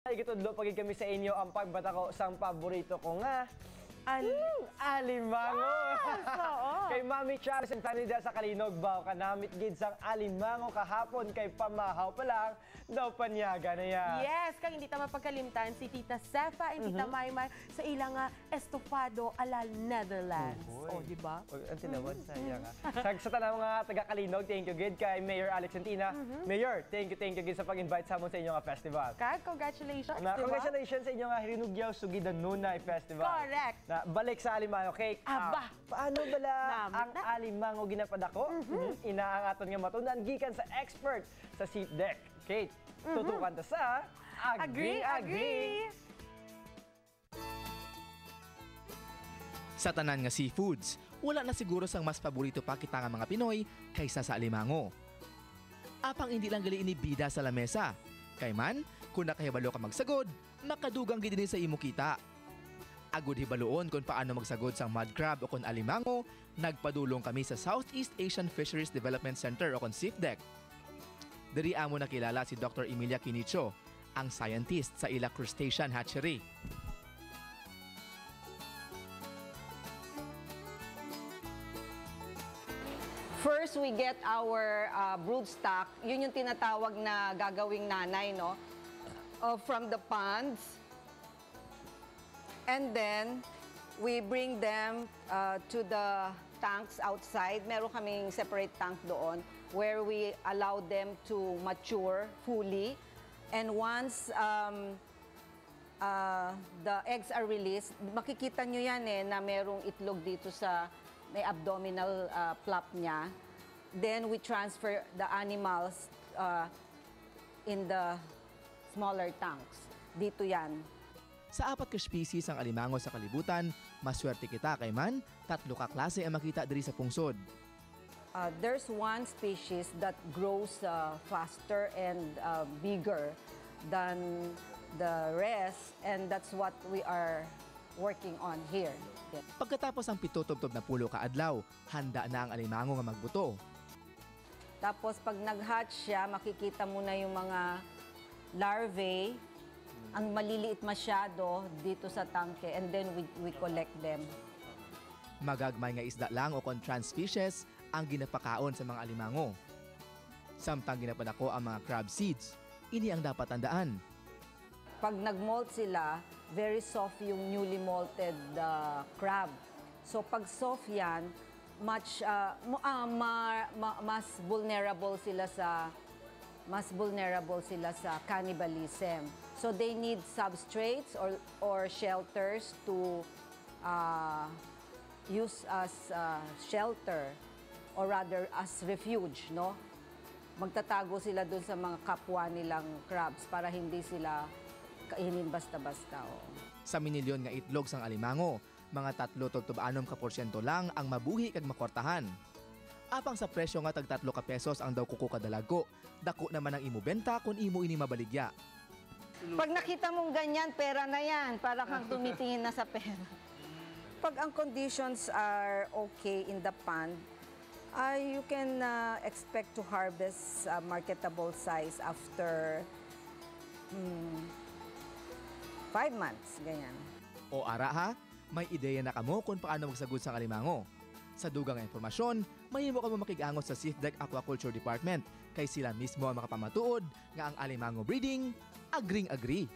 Igitudlo pagid kami sa inyo ang pagbata ko sang paborito ko nga alimango. Oo. Kay Mami Charles and Tanida sa Kalinog baw kanamit gid sang alimango kahapon kay pamahaw pa lang daw panyaga na ya. Yes, kang hindi ta mapagkalimtan si Tita Sefa and Tita Maymay sa ilang estofado ala Netherlands. O, di ba? Ang tinawad sa iya nga. Sa tanang mga taga Kalinog, thank you gid kay Mayor Alex Santina. Mayor, thank you gid sa pag-invite sa amon sa inyo nga festival. Kag, congratulations, Na, di ba? congratulations sa inyo nga Hinugyaw Sugidan Nunay Festival. Correct. Na, balik sa alimango cake. Aba. Paano bala Namit ang na. alimango ginapadako? Ina ang aton nga matunan gikan sa expert sa Seat Deck. Kate, tutukan ta sa Agree. Sa tanan nga seafoods, wala na siguro sang mas paborito pa kita nga mga Pinoy kaysa sa alimango. Apang hindi lang gali inibida sa lamesa. Kay man, kung nakahibalo ka magsagod, makadugang gid din sa imo kita. Agud hibaloon kung paano magsagod sang mud crab o kon alimango, nagpadulong kami sa Southeast Asian Fisheries Development Center o kon SEAFDEC. Diri amo nakilala si Dr. Emilia Quinicho, ang scientist sa ila crustacean hatchery. First, we get our broodstock. Yun yung tinatawag na gagawing nanay, no? From the ponds. And then, we bring them to the tanks outside. Meron kaming separate tank doon where we allow them to mature fully. And once the eggs are released, makikita nyo yan na merong itlog dito sa may abdominal flap niya. Then we transfer the animals in the smaller tanks. Dito yan. Sa 4 ka species ang alimango sa kalibutan, maswerte kita kay man, 3 ka klase ang makita diri sa pungsod. There's one species that grows faster and bigger than the rest, and that's what we are working on here. Yeah. Pagkatapos ang 7 tubtob na pulo ka adlaw, handa na ang alimango nga magbuto. Tapos pag nag-hatch siya, makikita mo na yung mga larvae. Ang maliliit masyado dito sa tangke, and then we collect them. Magagmay nga isda lang o kon transfishes ang ginapakaon sa mga alimango. Samtang ginapadako ang mga crab seeds, ini ang dapat tandaan. Pag nag-molt sila, very soft yung newly malted crab. So pag soft yan, mas vulnerable sila sa cannibalism. So they need substrates or shelters to use as shelter or rather as refuge, no? Magtatago sila dun sa mga kapwa nilang crabs para hindi sila kainin basta-basta. Sa minilyon nga itlog sang alimango, mga 3.6% lang ang mabuhi kag makortahan. Apang sa presyo nga tag 3 ka pesos ang daw kuko kadalago, dako naman ang imo benta kung imo ini mabaligya. Pag nakita mong ganyan, pera na yan. Para kang tumitingin na sa pera. Pag ang conditions are okay in the pond, you can expect to harvest marketable size after 5 months. Ganyan. O ara ha, may ideya na kamo kung paano magsagod sang alimango. Sa dugang impormasyon, mahimo ka mo makigangot sa SEAFDEC Aquaculture Department kay sila mismo ang makapamatuod nga ang alimango breeding, agree.